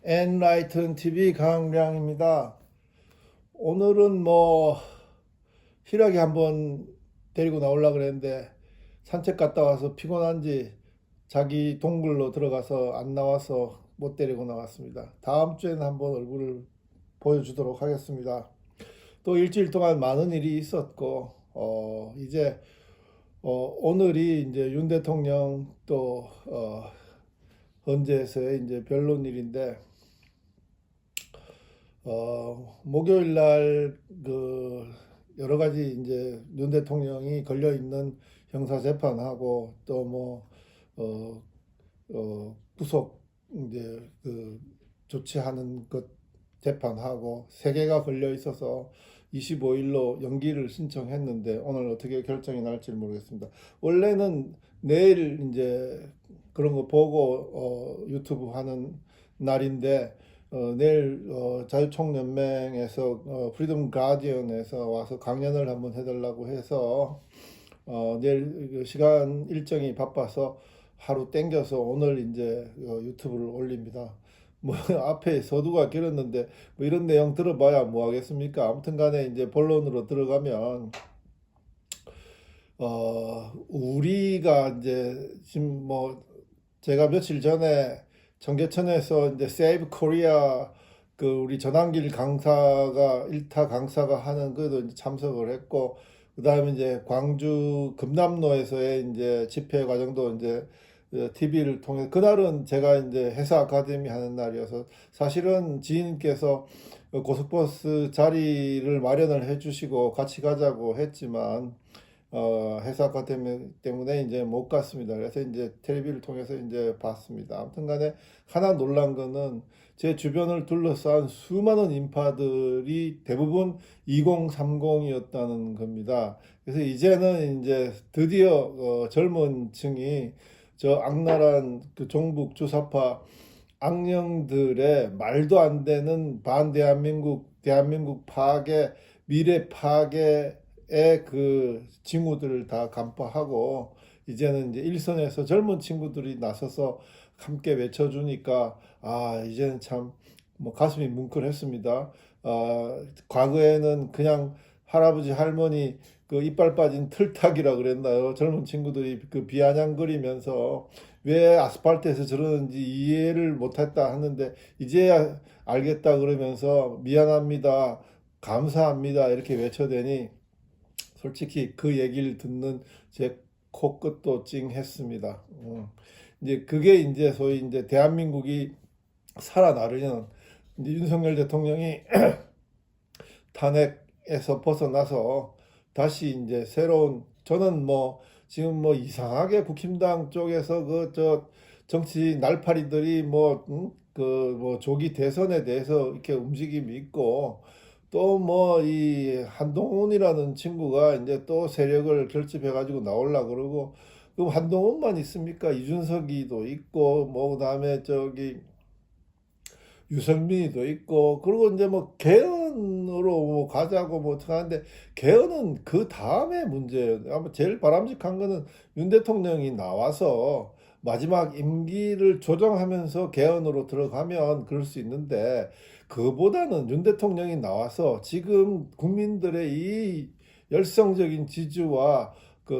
엔라이튼 TV 강량입니다. 오늘은 희락이 한번 데리고 나오려고 그랬는데 산책 갔다 와서 피곤한지 자기 동굴로 들어가서 안 나와서 못 데리고 나왔습니다. 다음 주에는 한번 얼굴을 보여주도록 하겠습니다. 또 일주일 동안 많은 일이 있었고 이제 오늘이 이제 윤 대통령 또 헌재에서의 이제 변론일인데 목요일 날 여러 가지 이제 윤 대통령이 걸려 있는 형사 재판하고 또 구속 이제 조치하는 것 재판하고 세 개가 걸려 있어서 25일로 연기를 신청했는데 오늘 어떻게 결정이 날지 모르겠습니다. 원래는 내일 이제 그런 거 보고 유튜브 하는 날인데 내일 자유총연맹에서 프리덤 가디언에서 와서 강연을 한번 해달라고 해서 내일 시간 일정이 바빠서 하루 땡겨서 오늘 이제 유튜브를 올립니다. 앞에 서두가 길었는데 이런 내용 들어봐야 뭐 하겠습니까? 아무튼 간에 이제 본론으로 들어가면 우리가 이제 지금 제가 며칠 전에 청계천에서 이제 세이브 코리아 우리 전환길 강사가 일타 강사가 하는 그도 이제 참석을 했고 그다음에 이제 광주 금남로에서의 이제 집회 과정도 이제 TV를 통해 그날은 제가 이제 회사 아카데미 하는 날이어서 사실은 지인께서 고속버스 자리를 마련을 해주시고 같이 가자고 했지만 회사과 때문에 이제 못 갔습니다. 그래서 이제 텔레비를 통해서 이제 봤습니다. 아무튼 간에 하나 놀란 거는 제 주변을 둘러싼 수많은 인파들이 대부분 2030이었다는 겁니다. 그래서 이제는 이제 드디어 젊은 층이 저 악랄한 종북 주사파 악령들의 말도 안 되는 대한민국 파괴, 미래 파괴 징후들을 다 간파하고 이제는 이제 일선에서 젊은 친구들이 나서서 함께 외쳐주니까 이제는 참 가슴이 뭉클했습니다. 과거에는 그냥 할아버지 할머니 이빨 빠진 틀딱이라 그랬나요? 젊은 친구들이 비아냥거리면서 왜 아스팔트에서 저러는지 이해를 못했다 하는데 이제야 알겠다 그러면서 미안합니다, 감사합니다 이렇게 외쳐대니 솔직히 그 얘기를 듣는 제 코끝도 찡했습니다. 이제 그게 이제 소위 이제 대한민국이 살아나려는 이제 윤석열 대통령이 탄핵에서 벗어나서 다시 이제 새로운 저는 지금 이상하게 국힘당 쪽에서 정치 날파리들이 조기 대선에 대해서 이렇게 움직임이 있고 또 이 한동훈이라는 친구가 이제 또 세력을 결집해 가지고 나오려고 그러고 그럼 한동훈만 있습니까? 이준석이도 있고 그다음에 유승민이도 있고 그리고 이제 개헌으로 가자고 어떻게 하는데 개헌은 그 다음에 문제예요. 아마 제일 바람직한 거는 윤 대통령이 나와서 마지막 임기를 조정하면서 개헌으로 들어가면 그럴 수 있는데 그보다는 윤 대통령이 나와서 지금 국민들의 이 열성적인 지지와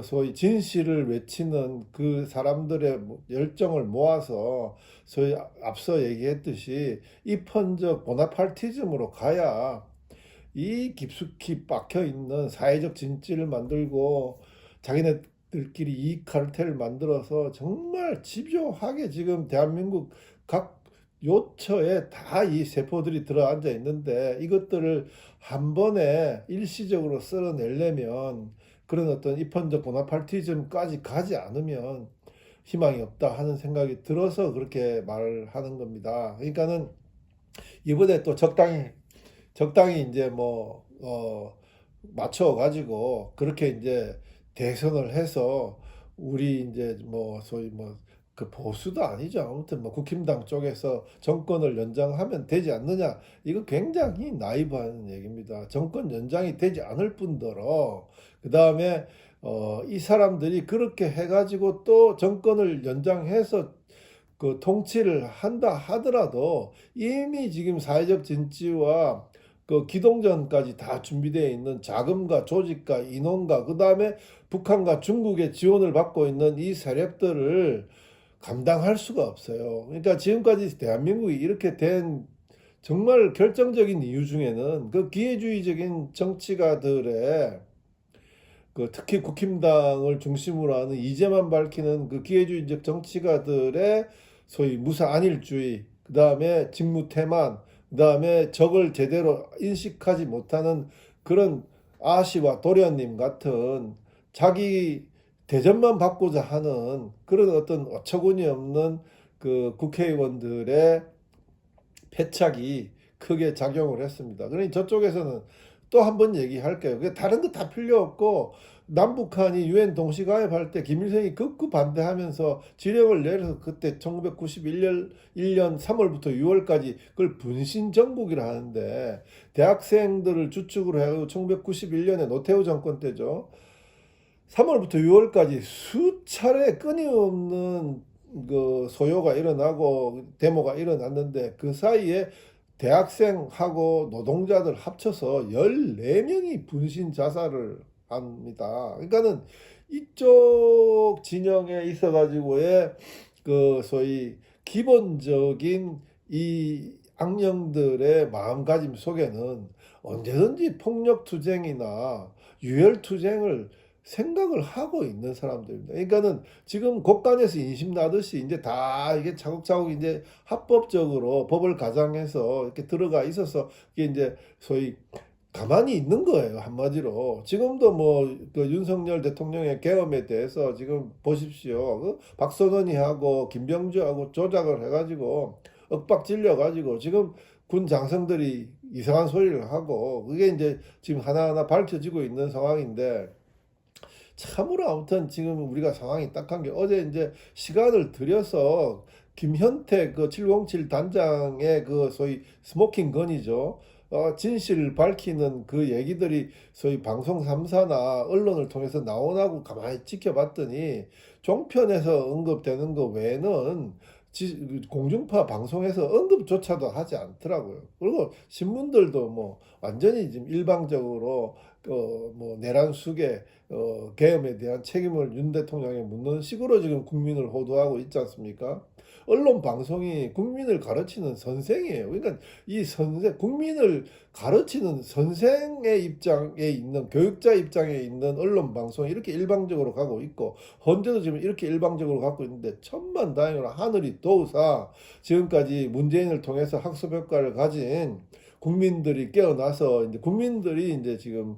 소위 진실을 외치는 그 사람들의 열정을 모아서 소위 앞서 얘기했듯이 입헌적 보나팔티즘으로 가야 이 깊숙이 박혀 있는 사회적 진지를 만들고 자기네들끼리 이익 카르텔을 만들어서 정말 집요하게 지금 대한민국 각 요처에 다 이 세포들이 들어앉아 있는데 이것들을 한 번에 일시적으로 쓸어내려면 그런 어떤 입헌적 보나팔티즘까지 가지 않으면 희망이 없다 하는 생각이 들어서 그렇게 말을 하는 겁니다. 그러니까는 이번에 또 적당히 이제 맞춰 가지고 그렇게 이제 대선을 해서 우리 이제 소위 그 보수도 아니죠. 아무튼 국힘당 쪽에서 정권을 연장하면 되지 않느냐. 이거 굉장히 나이브한 얘기입니다. 정권 연장이 되지 않을 뿐더러 그 다음에 이 사람들이 그렇게 해가지고 또 정권을 연장해서 그 통치를 한다 하더라도 이미 지금 사회적 진지와 그 기동전까지 다 준비되어 있는 자금과 조직과 인원과 그 다음에 북한과 중국의 지원을 받고 있는 이 세력들을 감당할 수가 없어요. 그러니까 지금까지 대한민국이 이렇게 된 정말 결정적인 이유 중에는 그 기회주의적인 정치가들의 그 특히 국힘당을 중심으로 하는 이제만 밝히는 그 기회주의적 정치가들의 소위 무사안일주의, 그 다음에 직무태만, 그 다음에 적을 제대로 인식하지 못하는 그런 아씨와 도련님 같은 자기 대접만 받고자 하는 그런 어떤 어처구니 없는 그 국회의원들의 패착이 크게 작용을 했습니다. 그러니 저쪽에서는 또 한 번 얘기할게요. 다른 거 다 필요 없고 남북한이 유엔 동시가입할 때 김일성이 극구 반대하면서 지령을 내려서 그때 1991년 1년 3월부터 6월까지 그걸 분신정국이라 하는데 대학생들을 주축으로 해서 1991년에 노태우 정권 때죠. 3월부터 6월까지 수차례 끊임없는 그 소요가 일어나고 데모가 일어났는데 그 사이에 대학생하고 노동자들 합쳐서 14명이 분신 자살을 합니다. 그러니까는 이쪽 진영에 있어가지고의 그 소위 기본적인 이 악령들의 마음가짐 속에는 언제든지 폭력투쟁이나 유혈투쟁을 생각을 하고 있는 사람들입니다. 그러니까는 지금 곳간에서 인심 나듯이 이제 다 이게 차곡차곡 이제 합법적으로 법을 가장해서 이렇게 들어가 있어서 이게 이제 소위 가만히 있는 거예요. 한마디로. 지금도 뭐 그 윤석열 대통령의 계엄에 대해서 지금 보십시오. 그 박선원이하고 김병주하고 조작을 해가지고 윽박 질려가지고 지금 군 장성들이 이상한 소리를 하고 그게 이제 지금 하나하나 밝혀지고 있는 상황인데 참으로 아무튼 지금 우리가 상황이 딱한 게 어제 이제 시간을 들여서 김현태 그 707 단장의 그 소위 스모킹 건이죠. 진실을 밝히는 그 얘기들이 소위 방송 3사나 언론을 통해서 나오나고 가만히 지켜봤더니 종편에서 언급되는 거 외에는 공중파 방송에서 언급조차도 하지 않더라고요. 그리고 신문들도 뭐 완전히 지금 일방적으로 뭐 내란 숙의 계엄에 대한 책임을 윤 대통령에 묻는 식으로 지금 국민을 호도하고 있지 않습니까? 언론 방송이 국민을 가르치는 선생이에요. 그러니까 이 선생, 국민을 가르치는 선생의 입장에 있는, 교육자 입장에 있는 언론 방송이 이렇게 일방적으로 가고 있고, 헌재도 지금 이렇게 일방적으로 가고 있는데, 천만다행으로 하늘이 도우사 지금까지 문재인을 통해서 학습 효과를 가진 국민들이 깨어나서 이제 국민들이 이제 지금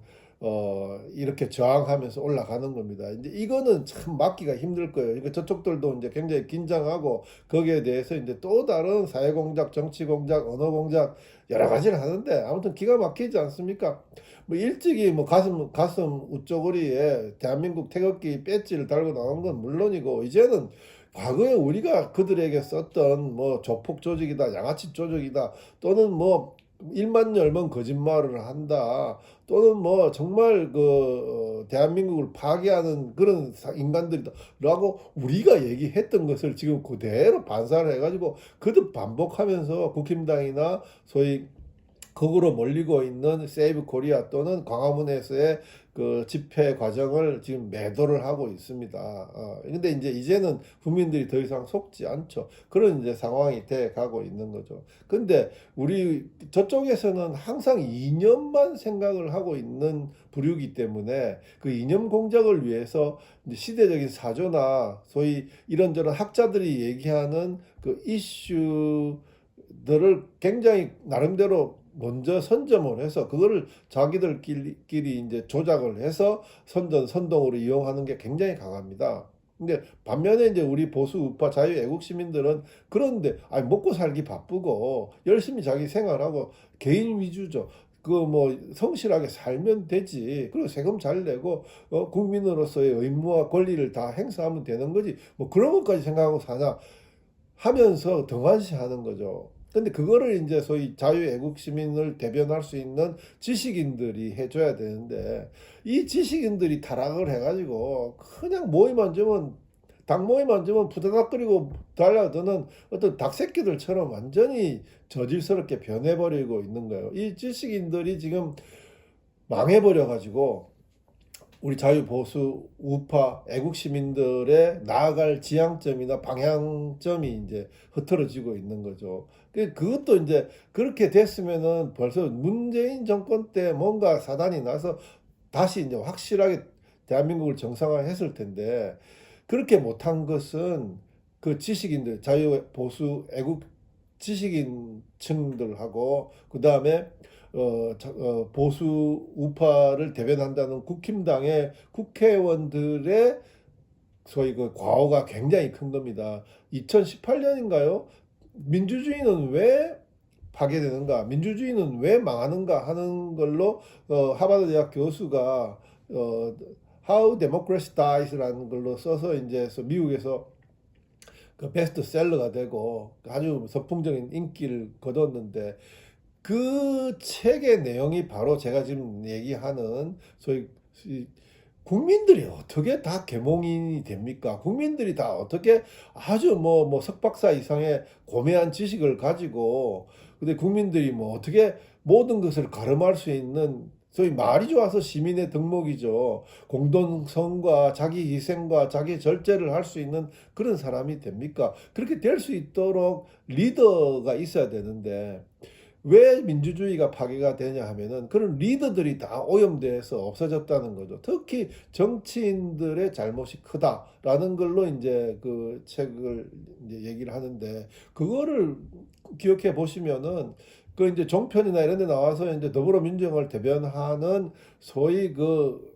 이렇게 저항하면서 올라가는 겁니다. 이제 이거는 참 막기가 힘들 거예요. 그러니까 저쪽들도 이제 굉장히 긴장하고 거기에 대해서 이제 또 다른 사회 공작, 정치 공작, 언어 공작 여러 가지를 하는데 아무튼 기가 막히지 않습니까? 뭐 일찍이 뭐 가슴 우쪽거리에 대한민국 태극기 배지를 달고 나온 건 물론이고 이제는 과거에 우리가 그들에게 썼던 뭐 조폭 조직이다, 양아치 조직이다 또는 뭐 일만 열면 거짓말을 한다. 또는 뭐 정말 그 대한민국을 파괴하는 그런 인간들이다라고 우리가 얘기했던 것을 지금 그대로 반사를 해가지고 그들 반복하면서 국힘당이나 소위 극으로 몰리고 있는 세이브 코리아 또는 광화문에서의 그 집회 과정을 지금 매도를 하고 있습니다. 근데 이제는 국민들이 더 이상 속지 않죠. 그런 이제 상황이 돼 가고 있는 거죠. 근데 우리 저쪽에서는 항상 이념만 생각을 하고 있는 부류이기 때문에 그 이념 공작을 위해서 이제 시대적인 사조나 소위 이런저런 학자들이 얘기하는 그 이슈들을 굉장히 나름대로 먼저 선점을 해서 그거를 자기들끼리 이제 조작을 해서 선동으로 이용하는 게 굉장히 강합니다. 근데 반면에 이제 우리 보수 우파 자유애국 시민들은 그런데 아니 먹고 살기 바쁘고 열심히 자기 생활하고 개인 위주죠. 그 뭐 성실하게 살면 되지. 그리고 세금 잘 내고 국민으로서의 의무와 권리를 다 행사하면 되는 거지. 뭐 그런 것까지 생각하고 사냐 하면서 등한시하는 거죠. 근데 그거를 이제 소위 자유애국 시민을 대변할 수 있는 지식인들이 해줘야 되는데 이 지식인들이 타락을 해가지고 그냥 모이만 주면 당 모임 앉으면 푸드닥거리고 달려드는 어떤 닭새끼들처럼 완전히 저질스럽게 변해버리고 있는 거예요. 이 지식인들이 지금 망해버려가지고 우리 자유보수 우파 애국 시민들의 나아갈 지향점이나 방향점이 이제 흐트러지고 있는 거죠. 그것도 이제 그렇게 됐으면은 벌써 문재인 정권 때 뭔가 사단이 나서 다시 이제 확실하게 대한민국을 정상화했을 텐데 그렇게 못한 것은 그 지식인들, 자유보수 애국 지식인층들하고 그 다음에 보수 우파를 대변한다는 국힘당의 국회의원들의 소위 그 과오가 굉장히 큰 겁니다. 2018년인가요? 민주주의는 왜 파괴되는가? 민주주의는 왜 망하는가? 하는 걸로 하버드 대학 교수가 How Democracy Dies라는 걸로 써서 이제 미국에서 그 베스트셀러가 되고 아주 선풍적인 인기를 거뒀는데 그 책의 내용이 바로 제가 지금 얘기하는 소위 국민들이 어떻게 다 계몽인이 됩니까? 국민들이 다 어떻게 아주 뭐 석박사 이상의 고매한 지식을 가지고 근데 국민들이 뭐 어떻게 모든 것을 가름할 수 있는 소위 말이 좋아서 시민의 덕목이죠. 공동성과 자기 희생과 자기 절제를 할 수 있는 그런 사람이 됩니까? 그렇게 될 수 있도록 리더가 있어야 되는데 왜 민주주의가 파괴가 되냐 하면은 그런 리더들이 다 오염돼서 없어졌다는 거죠. 특히 정치인들의 잘못이 크다라는 걸로 이제 그 책을 이제 얘기를 하는데 그거를 기억해 보시면은 그 이제 종편이나 이런 데 나와서 이제 더불어민주당을 대변하는 소위 그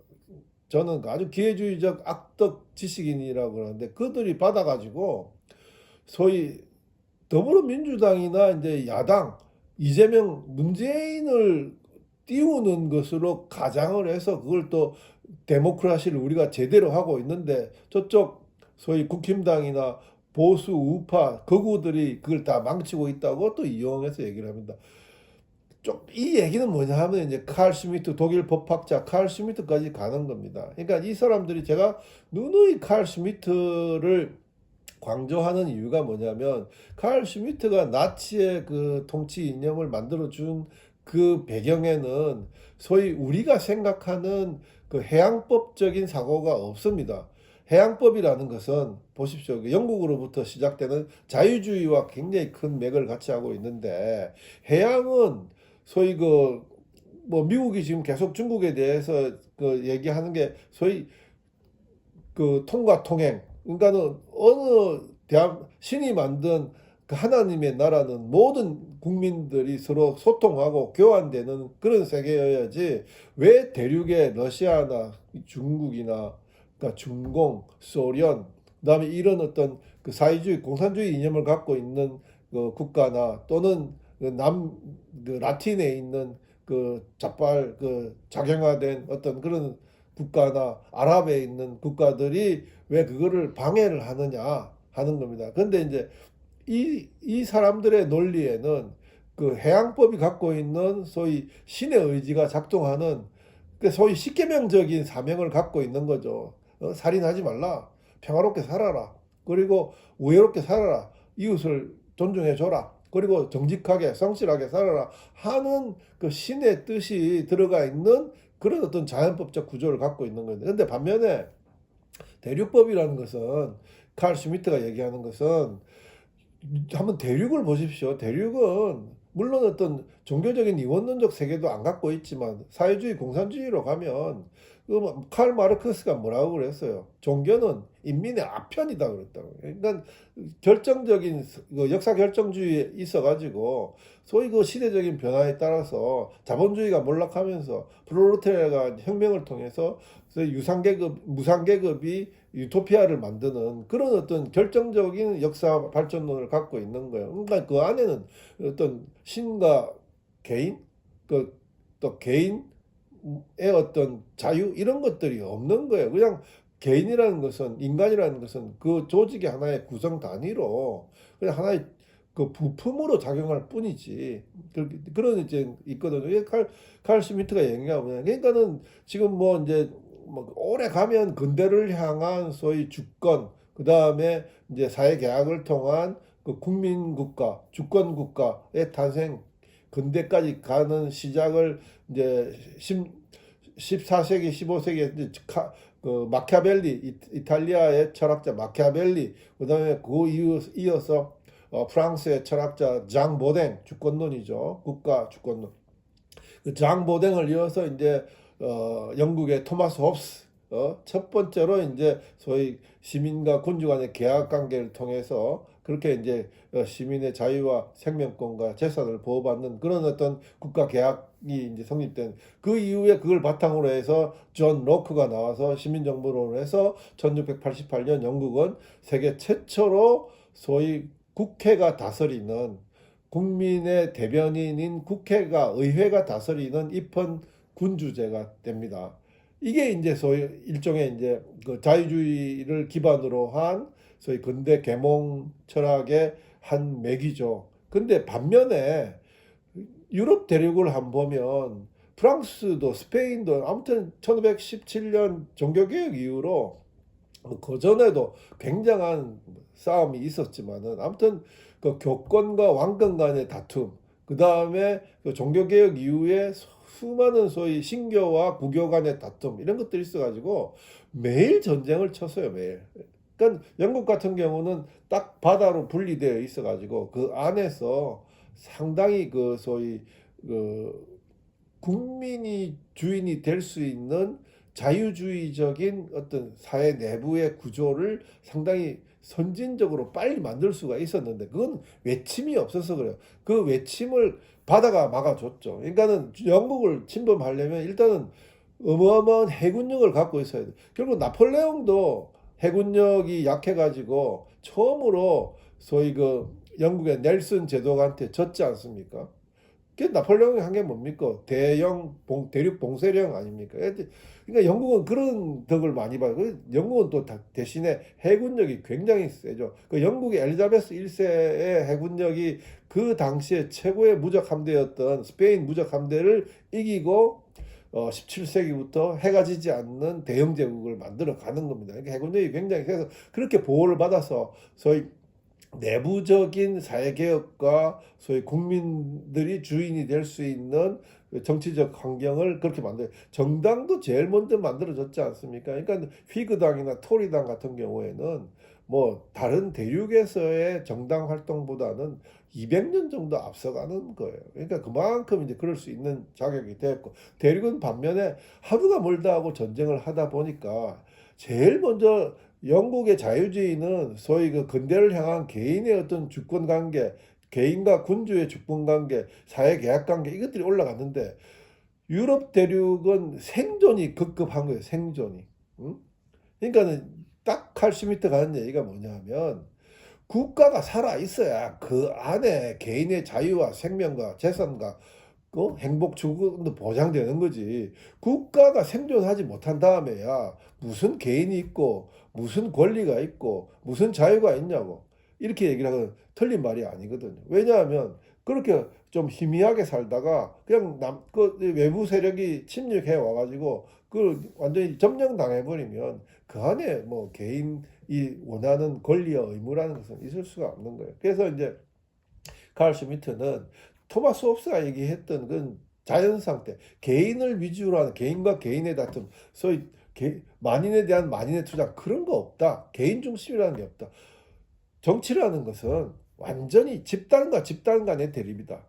저는 아주 기회주의적 악덕 지식인이라고 그러는데 그들이 받아가지고 소위 더불어민주당이나 이제 야당 이재명 문재인을 띄우는 것으로 가장을 해서 그걸 또 데모크라시를 우리가 제대로 하고 있는데 저쪽 소위 국힘당이나 보수 우파 극우들이 그걸 다 망치고 있다고 또 이용해서 얘기를 합니다. 좀 이 얘기는 뭐냐 하면 이제 칼 슈미트 독일 법학자 칼 슈미트까지 가는 겁니다. 그러니까 이 사람들이 제가 누누이 칼 슈미트를 강조하는 이유가 뭐냐면 칼 슈미트가 나치의 그 통치 이념을 만들어 준 그 배경에는 소위 우리가 생각하는 그 해양법적인 사고가 없습니다. 해양법이라는 것은 보십시오. 영국으로부터 시작되는 자유주의와 굉장히 큰 맥을 같이 하고 있는데 해양은 소위 그 뭐 미국이 지금 계속 중국에 대해서 그 얘기하는 게 소위 그 통과 통행. 그러니까는 어느 대한 신이 만든 그 하나님의 나라는 모든 국민들이 서로 소통하고 교환되는 그런 세계여야지 왜 대륙의 러시아나 중국이나 그러니까 중공, 소련, 그다음에 이런 어떤 그 사회주의, 공산주의 이념을 갖고 있는 그 국가나 또는 그 라틴에 있는 그 자발 그 작용화된 어떤 그런 국가나 아랍에 있는 국가들이 왜 그거를 방해를 하느냐 하는 겁니다. 근데 이제 이 사람들의 논리에는 그 해양법이 갖고 있는 소위 신의 의지가 작동하는 그 소위 십계명적인 사명을 갖고 있는 거죠. 살인하지 말라. 평화롭게 살아라. 그리고 우애롭게 살아라. 이웃을 존중해 줘라. 그리고 정직하게 성실하게 살아라 하는 그 신의 뜻이 들어가 있는 그런 어떤 자연법적 구조를 갖고 있는 건데 근데 반면에 대륙법이라는 것은 칼 슈미트가 얘기하는 것은 한번 대륙을 보십시오. 대륙은 물론 어떤 종교적인 이원론적 세계도 안 갖고 있지만 사회주의 공산주의로 가면 그칼 마르크스가 뭐라고 그랬어요? 종교는 인민의 아편이다 그랬다고. 그러니까 결정적인 그 역사 결정주의에 있어가지고 소위 그 시대적인 변화에 따라서 자본주의가 몰락하면서 프롤레타리아가 혁명을 통해서 유상계급, 무상계급이 유토피아를 만드는 그런 어떤 결정적인 역사 발전론을 갖고 있는 거예요. 그러니까 그 안에는 어떤 신과 개인, 또 개인의 어떤 자유 이런 것들이 없는 거예요. 그냥 개인이라는 것은 인간이라는 것은 그 조직의 하나의 구성 단위로 그냥 하나의 그 부품으로 작용할 뿐이지. 그런 이제 있거든요. 이게 칼 슈미트가 얘기하면 그러니까는 지금 뭐 이제 뭐 오래 가면 근대를 향한 소위 주권 그 다음에 이제 사회계약을 통한 그 국민국가, 주권국가의 탄생, 근대까지 가는 시작을 이제 14세기, 15세기에 그 마키아벨리, 이탈리아의 철학자 마키아벨리, 그 다음에 그 이어서 프랑스의 철학자 장 보댕, 주권론이죠. 국가 주권론. 그 장 보댕을 이어서 이제 영국의 토마스 홉스, 첫 번째로 이제 소위 시민과 군주 간의 계약 관계를 통해서 그렇게 이제 시민의 자유와 생명권과 재산을 보호받는 그런 어떤 국가 계약이 이제 성립된 그 이후에 그걸 바탕으로 해서 존 로크가 나와서 시민정부론을 해서 1688년 영국은 세계 최초로 소위 국회가 다스리는 국민의 대변인인 국회가 의회가 다스리는 입헌 군주제가 됩니다. 이게 이제 소위 일종의 이제 그 자유주의를 기반으로 한 소위 근대 계몽 철학의 한 맥이죠. 근데 반면에 유럽 대륙을 한번 보면 프랑스도 스페인도 아무튼 1517년 종교개혁 이후로 그 전에도 굉장한 싸움이 있었지만은 아무튼 그 교권과 왕권 간의 다툼, 그 다음에 그 종교개혁 이후에 수많은 소위 신교와 구교 간의 다툼 이런 것들이 있어가지고 매일 전쟁을 쳤어요, 매일. 그러니까 영국 같은 경우는 딱 바다로 분리되어 있어가지고 그 안에서 상당히 그 소위 그 국민이 주인이 될 수 있는 자유주의적인 어떤 사회 내부의 구조를 상당히 선진적으로 빨리 만들 수가 있었는데 그건 외침이 없어서 그래요. 그 외침을 바다가 막아줬죠. 그러니까는 영국을 침범하려면 일단은 어마어마한 해군력을 갖고 있어야 돼. 결국 나폴레옹도 해군력이 약해가지고 처음으로 소위 그 영국의 넬슨 제독한테 졌지 않습니까? 그 나폴레옹이 한 게 뭡니까? 대륙 봉쇄령 아닙니까? 그러니까 영국은 그런 덕을 많이 봐요. 영국은 또 대신에 해군력이 굉장히 세죠. 그 영국의 엘리자베스 1세의 해군력이 그 당시에 최고의 무적 함대였던 스페인 무적 함대를 이기고 17세기부터 해가 지지 않는 대영 제국을 만들어 가는 겁니다. 그러니까 해군력이 굉장히 세서 그렇게 보호를 받아서 소위 내부적인 사회개혁과 소위 국민들이 주인이 될 수 있는 정치적 환경을 그렇게 만들어요. 정당도 제일 먼저 만들어졌지 않습니까? 그러니까 휘그당이나 토리당 같은 경우에는 뭐 다른 대륙에서의 정당 활동보다는 200년 정도 앞서가는 거예요. 그러니까 그만큼 이제 그럴 수 있는 자격이 됐고, 대륙은 반면에 하루가 멀다 하고 전쟁을 하다 보니까 제일 먼저 영국의 자유주의는 소위 그 근대를 향한 개인의 어떤 주권 관계, 개인과 군주의 주권 관계, 사회 계약 관계 이것들이 올라갔는데 유럽 대륙은 생존이 급급한 거예요. 생존이. 응? 그러니까는 딱 칼슈미트가 하는 얘기가 뭐냐면 국가가 살아 있어야 그 안에 개인의 자유와 생명과 재산과 그 행복 추구도 보장되는 거지. 국가가 생존하지 못한 다음에야 무슨 개인이 있고 무슨 권리가 있고 무슨 자유가 있냐고 이렇게 얘기를 하거든. 틀린 말이 아니거든요. 왜냐하면 그렇게 좀 희미하게 살다가 그냥 그 외부 세력이 침략해 와가지고 그 완전히 점령당해 버리면 그 안에 뭐 개인이 원하는 권리와 의무라는 것은 있을 수가 없는 거예요. 그래서 이제 칼 슈미트는 토마스 홉스가 얘기했던 그 자연상 태 개인을 위주로 하는 개인과 개인의 다툼, 소위 만인에 대한 만인의 투쟁 그런 거 없다. 개인 중심이라는 게 없다. 정치라는 것은 완전히 집단과 집단 간의 대립이다.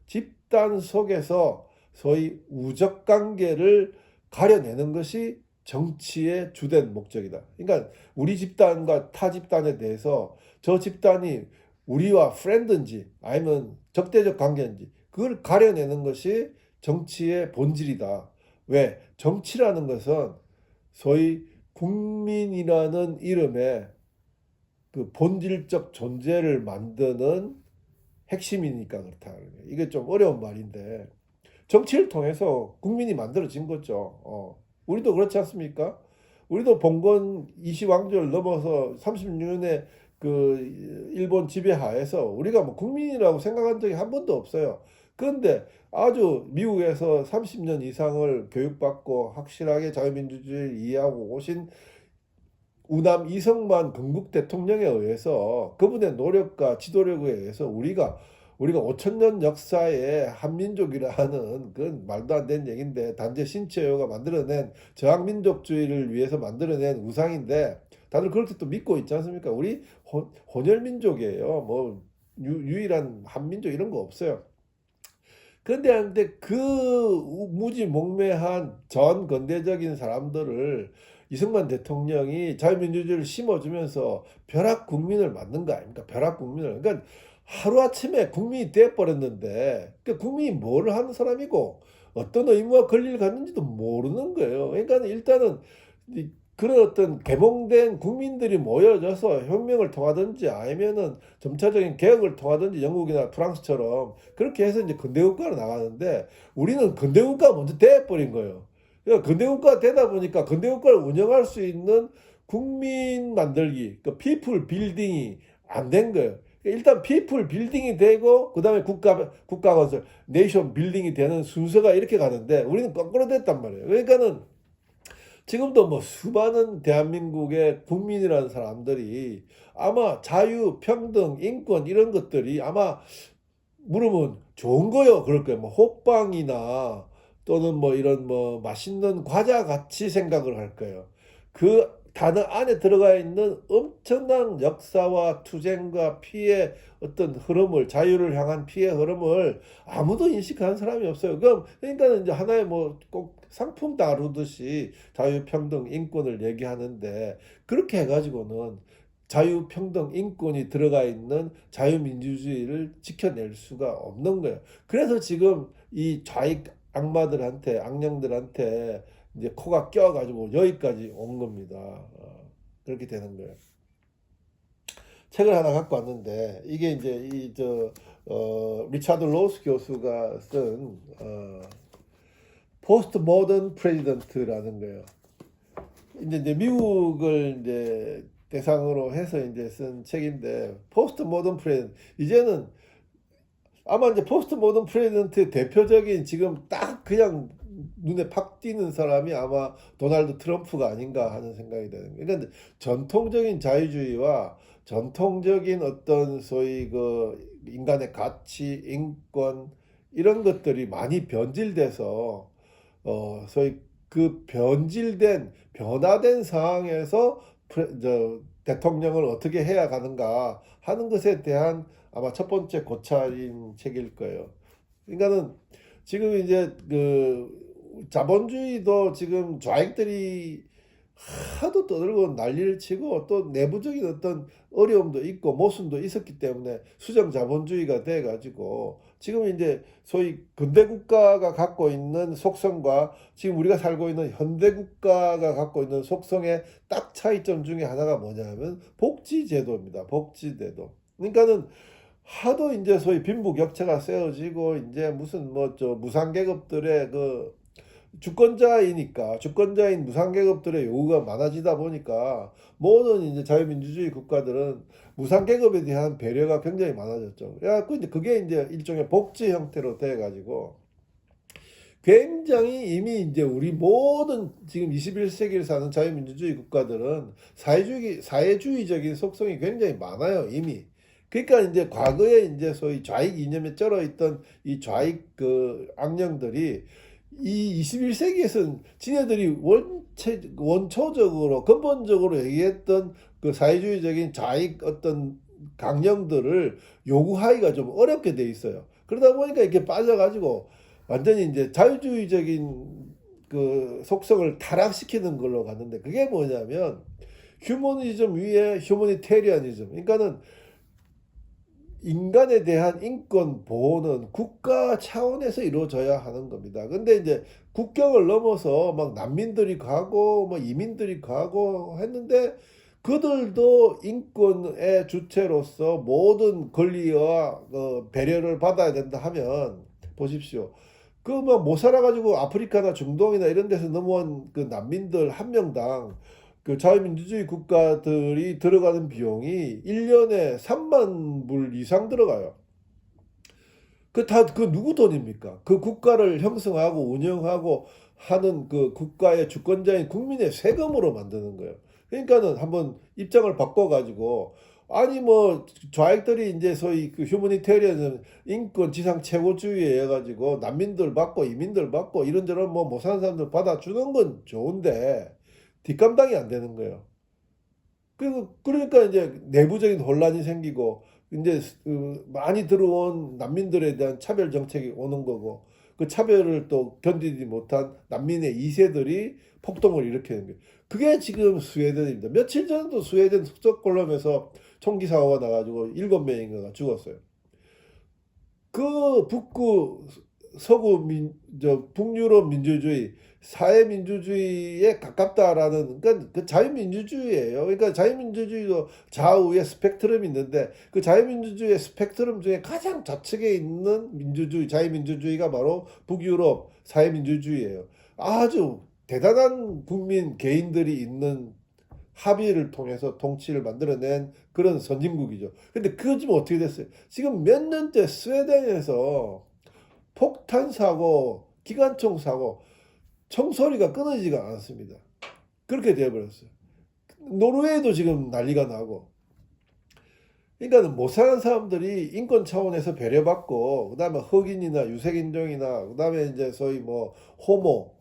집단 속에서 소위 우적 관계를 가려내는 것이 정치의 주된 목적이다. 그러니까 우리 집단과 타 집단에 대해서 저 집단이 우리와 프렌드인지 아니면 적대적 관계인지 그걸 가려내는 것이 정치의 본질이다. 왜? 정치라는 것은 소위 국민이라는 이름의 그 본질적 존재를 만드는 핵심이니까 그렇다. 이게 좀 어려운 말인데 정치를 통해서 국민이 만들어진 거죠. 우리도 그렇지 않습니까? 우리도 봉건 이시왕조를 넘어서 36년의 그 일본 지배하에서 우리가 뭐 국민이라고 생각한 적이 한 번도 없어요. 그런데 아주 미국에서 30년 이상을 교육받고 확실하게 자유민주주의를 이해하고 오신 우남 이성만 건국 대통령에 의해서 그분의 노력과 지도력에 의해서 우리가 5천 년 역사의 한민족이라는 그건 말도 안 되는 얘기인데 단지 신채호가 만들어낸 저항민족주의를 위해서 만들어낸 우상인데 다들 그렇게 또 믿고 있지 않습니까? 우리 혼혈민족이에요. 뭐 유일한 한민족 이런 거 없어요. 근데 그 무지몽매한 전 근대적인 사람들을 이승만 대통령이 자유민주주의를 심어주면서 벼락 국민을 만든 거 아닙니까? 벼락 국민을. 그러니까 하루아침에 국민이 돼버렸는데, 그 국민이 뭘 하는 사람이고, 어떤 의무와 권리를 갖는지도 모르는 거예요. 그러니까 일단은 그런 어떤 계몽된 국민들이 모여져서 혁명을 통하든지 아니면은 점차적인 개혁을 통하든지 영국이나 프랑스처럼 그렇게 해서 이제 근대국가로 나가는데 우리는 근대국가가 먼저 돼버린 거예요. 그러니까 근대국가가 되다 보니까 근대국가를 운영할 수 있는 국민 만들기, 그 피플 빌딩이 안 된 거예요. 일단 피플 빌딩이 되고 그다음에 국가 건설, 네이션 빌딩이 되는 순서가 이렇게 가는데 우리는 거꾸로 됐단 말이에요. 그러니까는 지금도 뭐 수많은 대한민국의 국민이라는 사람들이 아마 자유, 평등, 인권 이런 것들이 아마 물으면 좋은 거요. 그럴 거예요. 뭐 호빵이나 또는 뭐 이런 뭐 맛있는 과자 같이 생각을 할 거예요. 그 단어 안에 들어가 있는 엄청난 역사와 투쟁과 피해 어떤 흐름을 자유를 향한 피해 흐름을 아무도 인식하는 사람이 없어요. 그러니까 이제 하나의 뭐 꼭 상품 다루듯이 자유, 평등, 인권을 얘기하는데 그렇게 해가지고는 자유, 평등, 인권이 들어가 있는 자유민주주의를 지켜낼 수가 없는 거예요. 그래서 지금 이 좌익 악마들한테, 악령들한테 이제 코가 껴가지고 여기까지 온 겁니다. 그렇게 되는 거예요. 책을 하나 갖고 왔는데 이게 이제 리차드 로스 교수가 쓴 포스트 모던 프레지던트라는 거예요. 이제 미국을 이제 대상으로 해서 이제 쓴 책인데 포스트 모던 프레지던트 이제는 아마 이제 포스트 모던 프레지던트의 대표적인 지금 딱 그냥 눈에 팍 띄는 사람이 아마 도널드 트럼프가 아닌가 하는 생각이 드는 거예요. 그러니까 전통적인 자유주의와 전통적인 어떤 소위 그 인간의 가치, 인권 이런 것들이 많이 변질돼서 소위 그 변화된 상황에서 대통령을 어떻게 해야 가는가 하는 것에 대한 아마 첫 번째 고찰인 책일 거예요. 그러니까는 지금 이제 그 자본주의도 지금 좌익들이 하도 떠들고 난리를 치고 또 내부적인 어떤 어려움도 있고 모순도 있었기 때문에 수정 자본주의가 돼 가지고 지금 이제 소위 근대 국가가 갖고 있는 속성과 지금 우리가 살고 있는 현대 국가가 갖고 있는 속성의 딱 차이점 중에 하나가 뭐냐면 복지제도입니다. 복지제도. 그러니까는 하도 이제 소위 빈부격차가 세워지고 이제 무슨 뭐 저 무상계급들의 그 주권자인 무상계급들의 요구가 많아지다 보니까 모든 이제 자유민주주의 국가들은 무상계급에 대한 배려가 굉장히 많아졌죠. 그래갖고 이제 그게 이제 일종의 복지 형태로 돼가지고 굉장히 이미 이제 우리 모든 지금 21세기를 사는 자유민주주의 국가들은 사회주의적인 속성이 굉장히 많아요, 이미. 그러니까 이제 과거에 이제 소위 좌익 이념에 쩔어 있던 이 좌익 그 악령들이 이 21세기에서는 지네들이 원초적으로 근본적으로 얘기했던 그 사회주의적인 좌익 어떤 강령들을 요구하기가 좀 어렵게 돼 있어요. 그러다 보니까 이렇게 빠져가지고 완전히 이제 자유주의적인 그 속성을 타락시키는 걸로 갔는데 그게 뭐냐면 휴머니즘 위에 휴머니테리아니즘. 그러니까는 인간에 대한 인권 보호는 국가 차원에서 이루어져야 하는 겁니다. 근데 이제 국경을 넘어서 막 난민들이 가고 뭐 이민들이 가고 했는데 그들도 인권의 주체로서 모든 권리와 배려를 받아야 된다 하면 보십시오. 그 뭐 못 살아가지고 아프리카나 중동이나 이런 데서 넘어온 그 난민들 한 명당 그 자유민주주의 국가들이 들어가는 비용이 1년에 3만 불 이상 들어가요. 그 누구 돈입니까? 그 국가를 형성하고 운영하고 하는 그 국가의 주권자인 국민의 세금으로 만드는 거예요. 그러니까는 한번 입장을 바꿔가지고, 아니 뭐 좌익들이 이제 소위 그 휴머니테리언 인권 지상 최고주의에 해가지고 난민들 받고 이민들 받고 이런저런 뭐 못 사는 사람들 받아주는 건 좋은데 뒷감당이 안 되는 거예요. 그러니까 이제 내부적인 혼란이 생기고, 이제 그 많이 들어온 난민들에 대한 차별 정책이 오는 거고, 그 차별을 또 견디지 못한 난민의 2세들이 폭동을 일으키는 거예요. 그게 지금 스웨덴입니다. 며칠 전에도 스웨덴 스톡홀름에서 총기 사고가 나가지고 7명인가가 죽었어요. 그 북구 서구 북유럽 민주주의, 사회민주주의에 가깝다라는, 그러니까 그 자유민주주의예요. 그러니까 자유민주주의도 좌우에 스펙트럼이 있는데, 그 자유민주주의의 스펙트럼 중에 가장 좌측에 있는 민주주의, 자유민주주의가 바로 북유럽 사회민주주의예요. 아주 대단한 국민 개인들이 있는 합의를 통해서 통치를 만들어낸 그런 선진국이죠. 근데 그거 지금 어떻게 됐어요? 지금 몇 년째 스웨덴에서 폭탄 사고, 기관총 사고, 총소리가 끊어지지가 않았습니다. 그렇게 되어버렸어요. 노르웨이도 지금 난리가 나고. 그러니까 못 사는 사람들이 인권 차원에서 배려받고, 그다음에 흑인이나 유색인종이나, 그다음에 이제 소위 뭐 호모,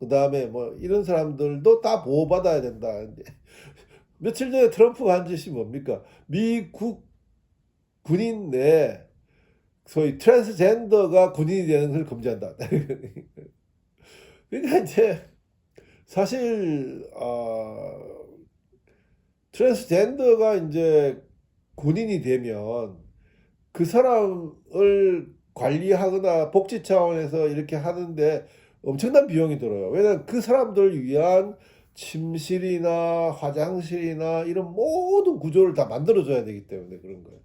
그다음에 뭐 이런 사람들도 다 보호받아야 된다. 며칠 전에 트럼프가 한 짓이 뭡니까? 미국 군인 내 소위 트랜스젠더가 군인이 되는 걸 금지한다. 그러니까 이제 사실 트랜스젠더가 이제 군인이 되면 그 사람을 관리하거나 복지 차원에서 이렇게 하는데 엄청난 비용이 들어요. 왜냐하면 그 사람들을 위한 침실이나 화장실이나 이런 모든 구조를 다 만들어줘야 되기 때문에 그런 거예요.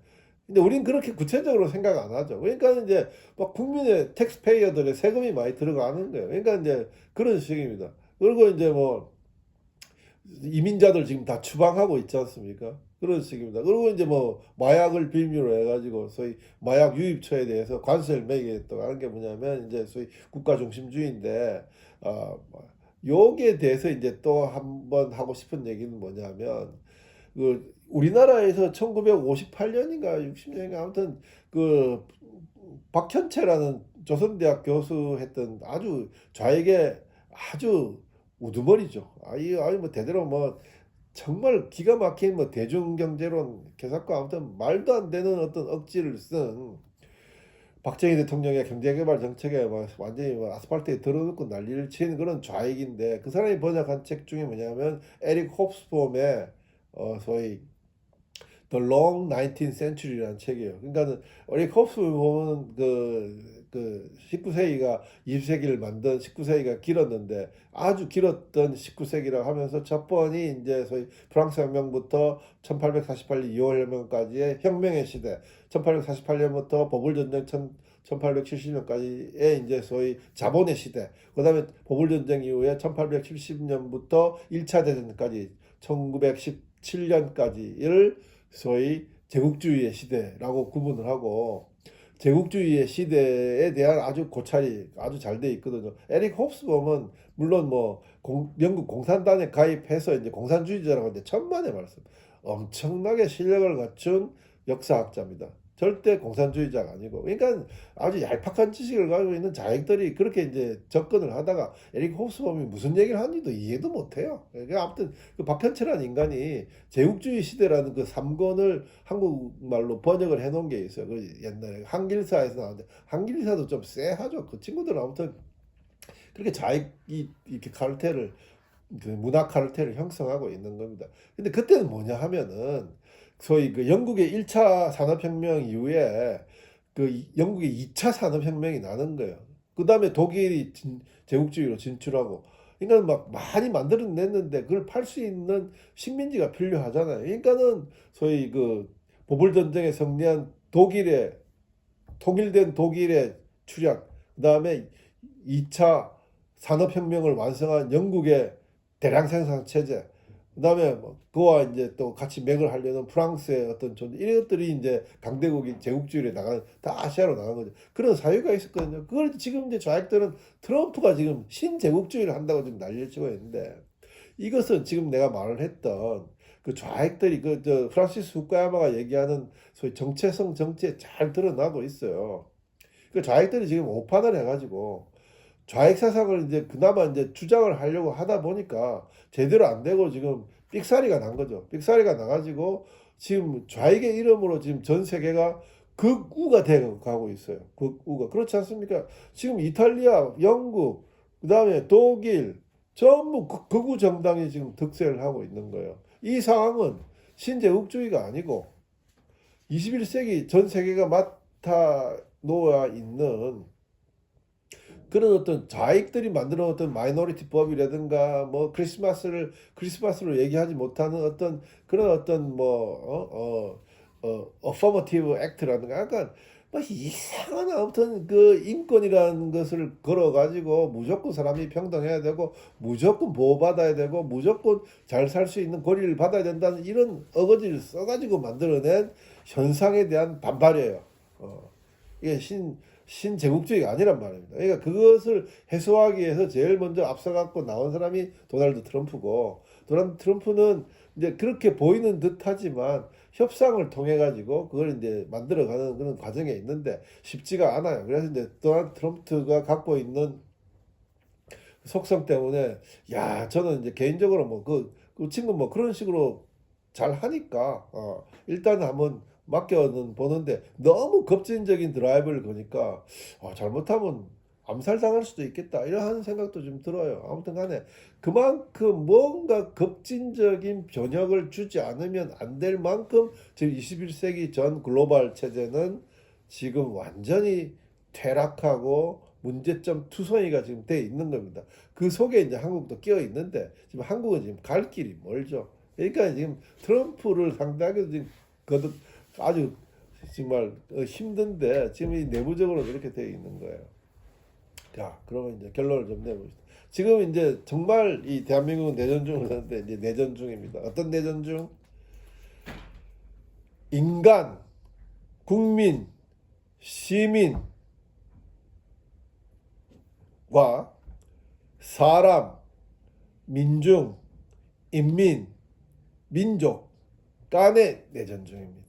근데 우린 그렇게 구체적으로 생각 안 하죠. 그러니까 이제 막 국민의 텍스페이어들의 세금이 많이 들어가는 거예요. 그러니까 이제 그런 식입니다. 그리고 이제 뭐 이민자들 지금 다 추방하고 있지 않습니까? 그런 식입니다. 그리고 이제 뭐 마약을 빌미로 해가지고 소위 마약 유입처에 대해서 관세를 매기겠다고 하는 게 뭐냐면 이제 소위 국가 중심주의인데, 요기에 대해서 이제 또 한 번 하고 싶은 얘기는 뭐냐면, 그 우리나라에서 1958년인가 60년인가 아무튼 그 박현채라는 조선대학 교수 했던 아주 좌익의 아주 우두머리죠. 아이 뭐 대대로 뭐 정말 기가 막힌 뭐 대중경제론 개사과, 아무튼 말도 안 되는 어떤 억지를 쓴 박정희 대통령의 경제개발 정책에 막 완전히 뭐 아스팔트에 들어놓고 난리를 치는 그런 좌익인데, 그 사람이 번역한 책 중에 뭐냐면 에릭 홉스봄의 소위 The Long 19th Century라는 책이에요. 그러니까는 에릭 홉스봄은 그 19세기가 20세기를 만든 19세기가 길었는데, 아주 길었던 19세기라고 하면서 첫 번이 이제 소위 프랑스 혁명부터 1848년 2월 혁명까지의 혁명의 시대, 1848년부터 보불전쟁 1870년까지의 이제 소위 자본의 시대, 그다음에 보불전쟁 이후에 1870년부터 1차 대전까지 1917년까지를 소위 제국주의의 시대라고 구분을 하고, 제국주의의 시대에 대한 아주 고찰이 아주 잘 돼 있거든요. 에릭 홉스범은 물론 뭐 영국 공산당에 가입해서 이제 공산주의자라고 하는데 천만의 말씀. 엄청나게 실력을 갖춘 역사학자입니다. 절대 공산주의자가 아니고. 그러니까 아주 얄팍한 지식을 가지고 있는 자익들이 그렇게 이제 접근을 하다가 에릭 홉스범이 무슨 얘기를 하는지도 이해도 못해요. 그러니까 아무튼 그 박현철이라는 인간이 제국주의 시대라는 그 3권을 한국말로 번역을 해놓은 게 있어요. 그 옛날에 한길사에서 나왔는데, 한길사도 좀 쎄하죠. 그 친구들은 아무튼 그렇게 자익이 이렇게 카르텔을, 그 문화 카르텔을 형성하고 있는 겁니다. 근데 그때는 뭐냐 하면은 소위 그 영국의 1차 산업혁명 이후에 그 영국의 2차 산업혁명이 나는 거예요. 그 다음에 독일이 제국주의로 진출하고, 그러니까 막 많이 만들어냈는데 그걸 팔 수 있는 식민지가 필요하잖아요. 그러니까는 소위 그 보불전쟁에 승리한 독일의, 통일된 독일의 출현, 그 다음에 2차 산업혁명을 완성한 영국의 대량 생산 체제, 그다음에 뭐 그와 이제 또 같이 맥을 하려는 프랑스의 어떤 존재, 이런 것들이 이제 강대국인 제국주의로 나가는, 다 아시아로 나간 거죠. 그런 사유가 있었거든요. 그걸 지금 이제 좌익들은 트럼프가 지금 신제국주의를 한다고 지금 난리를 치고 있는데, 이것은 지금 내가 말을 했던 그 좌익들이 저 프란시스 후쿠야마가 얘기하는 소위 정체성 정치에 잘 드러나고 있어요. 그 좌익들이 지금 오판을 해가지고 좌익 사상을 이제 그나마 이제 주장을 하려고 하다 보니까 제대로 안 되고 지금 삑사리가 난 거죠. 삑사리가 나가지고 지금 좌익의 이름으로 지금 전 세계가 극우가 돼 가고 있어요. 극우가. 그렇지 않습니까? 지금 이탈리아, 영국, 그다음에 독일 전부 극우 정당이 지금 득세를 하고 있는 거예요. 이 상황은 신제국주의가 아니고 21세기 전 세계가 맡아 놓아 있는 그런 어떤 좌익들이 만들어 어떤 마이너리티 법이라든가 뭐 크리스마스로 얘기하지 못하는 어떤 그런 어떤 어퍼머티브 액트라든가 약간 뭐 이상한 아무튼 그 인권이라는 것을 걸어 가지고 무조건 사람이 평등해야 되고 무조건 보호받아야 되고 무조건 잘 살 수 있는 권리를 받아야 된다는 이런 어거지를 써가지고 만들어낸 현상에 대한 반발이에요. 이게 신제국주의가 아니란 말입니다. 그러니까 그것을 해소하기 위해서 제일 먼저 앞서갖고 나온 사람이 도널드 트럼프고, 도널드 트럼프는 이제 그렇게 보이는 듯하지만 협상을 통해 가지고 그걸 이제 만들어가는 그런 과정에 있는데 쉽지가 않아요. 그래서 이제 도널드 트럼프가 갖고 있는 속성 때문에 야 저는 이제 개인적으로 뭐 그 친구 뭐 그런 식으로 잘 하니까 일단 한번 맡겨는 보는데 너무 급진적인 드라이브를 거니까 잘못하면 암살당할 수도 있겠다 이런 생각도 좀 들어요. 아무튼 간에 그만큼 뭔가 급진적인 변혁을 주지 않으면 안 될 만큼 지금 21세기 전 글로벌 체제는 지금 완전히 퇴락하고 문제점 투성이가 지금 돼 있는 겁니다. 그 속에 이제 한국도 끼어 있는데 지금 한국은 지금 갈 길이 멀죠. 그러니까 지금 트럼프를 상대하기도 지금 거듭 아주 정말 힘든데 지금 이 내부적으로 이렇게 되어 있는 거예요. 자, 그러면 이제 결론을 좀 내봅시다. 지금 이제 정말 이 대한민국은 내전 중을 하는데 이제 내전 중입니다. 어떤 내전 중? 인간, 국민, 시민과 사람, 민중, 인민, 민족 간의 내전 중입니다.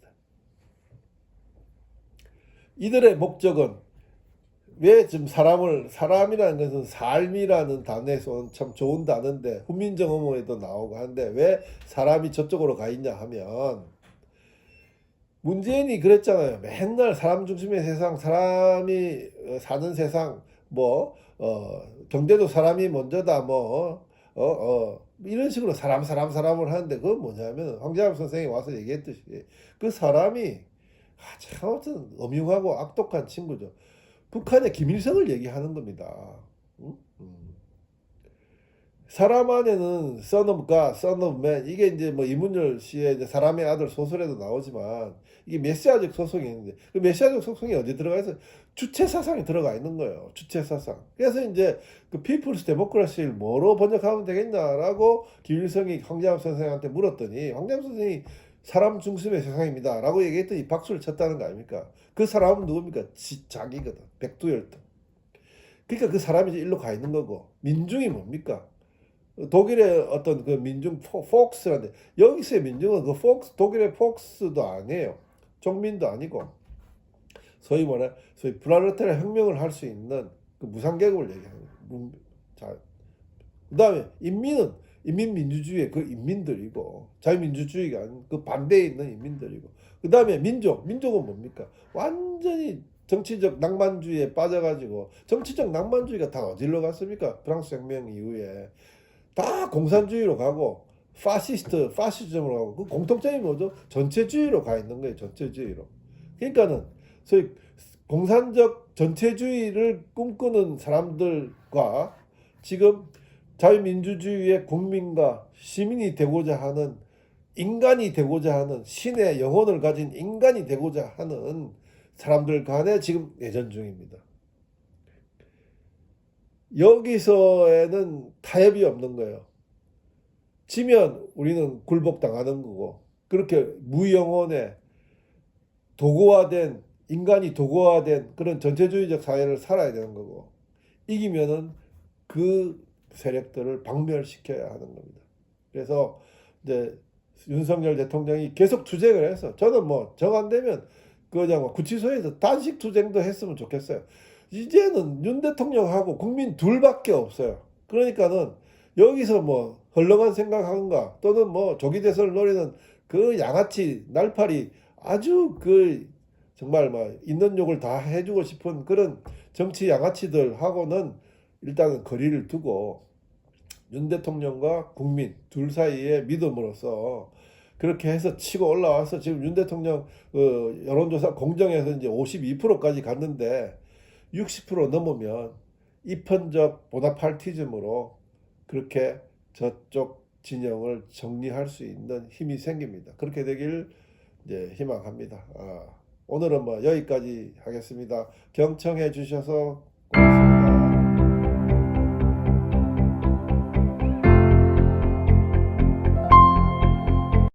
이들의 목적은 왜 지금 사람이라는 것은 삶이라는 단어에서 온 참 좋은 단어인데 훈민정음에도 나오고 하는데 왜 사람이 저쪽으로 가 있냐 하면 문재인이 그랬잖아요. 맨날 사람 중심의 세상, 사람이 사는 세상, 경제도 사람이 먼저다, 이런 식으로 사람을 하는데 그건 뭐냐면 황재환 선생이 와서 얘기했듯이 그 사람이 참 아무튼 엄흉하고 악독한 친구죠. 북한의 김일성을 얘기하는 겁니다. 응? 사람 안에는 son of God, son of man 이게 이제 뭐 이문열 씨의 이제 사람의 아들 소설에도 나오지만 이게 메시아적 소송이 있는데 그 메시아적 소송이 어디 들어가 있어? 주체 사상이 들어가 있는 거예요. 주체 사상. 그래서 이제 그 피플스 데모크라시를 뭐로 번역하면 되겠냐라고 김일성이 황교안 선생한테 물었더니 황교안 선생이 사람 중심의 세상입니다라고 얘기했더니 박수를 쳤다는 거 아닙니까? 그 사람은 누굽니까? 자기거든. 백두혈통. 그러니까 그 사람이 이제 일로 가 있는 거고 민중이 뭡니까? 독일의 어떤 그 민중 폭스라는데 여기서의 민중은 그 폭스 독일의 폭스도 아니에요. 종민도 아니고 소위 프랄레타리아 혁명을 할 수 있는 그 무상계급을 얘기하는 거예요. 자, 그다음에 인민은 인민민주주의의 그 인민들이고 자유민주주의가 아닌 그 반대에 있는 인민들이고 그다음에 민족은 뭡니까? 완전히 정치적 낭만주의에 빠져가지고 정치적 낭만주의가 다 어디로 갔습니까? 프랑스 혁명 이후에 다 공산주의로 가고 파시즘으로 가고 그 공통점이 뭐죠? 전체주의로 가 있는 거예요. 전체주의로. 그러니까는 소위 공산적 전체주의를 꿈꾸는 사람들과 지금 자유민주주의의 국민과 시민이 되고자 하는 인간이 되고자 하는 신의 영혼을 가진 인간이 되고자 하는 사람들 간에 지금 내전 중입니다. 여기서에는 타협이 없는 거예요. 지면 우리는 굴복당하는 거고 그렇게 무영혼의 도구화된 인간이 도구화된 그런 전체주의적 사회를 살아야 되는 거고 이기면은 그 세력들을 박멸시켜야 하는 겁니다. 그래서 이제 윤석열 대통령이 계속 투쟁을 해서 저는 뭐 정 안 되면 그냥 뭐 구치소에서 단식 투쟁도 했으면 좋겠어요. 이제는 윤 대통령하고 국민 둘밖에 없어요. 그러니까는 여기서 뭐 헐렁한 생각하는가 또는 뭐 조기 대선을 노리는 그 양아치 날파리 아주 그 정말 막 있는 욕을 다 해주고 싶은 그런 정치 양아치들하고는 일단은 거리를 두고 윤 대통령과 국민 둘 사이의 믿음으로써 그렇게 해서 치고 올라와서 지금 윤 대통령 여론조사 공정에서 이제 52%까지 갔는데 60% 넘으면 입헌적 보나팔티즘으로 그렇게 저쪽 진영을 정리할 수 있는 힘이 생깁니다. 그렇게 되길 이제 희망합니다. 오늘은 뭐 여기까지 하겠습니다. 경청해 주셔서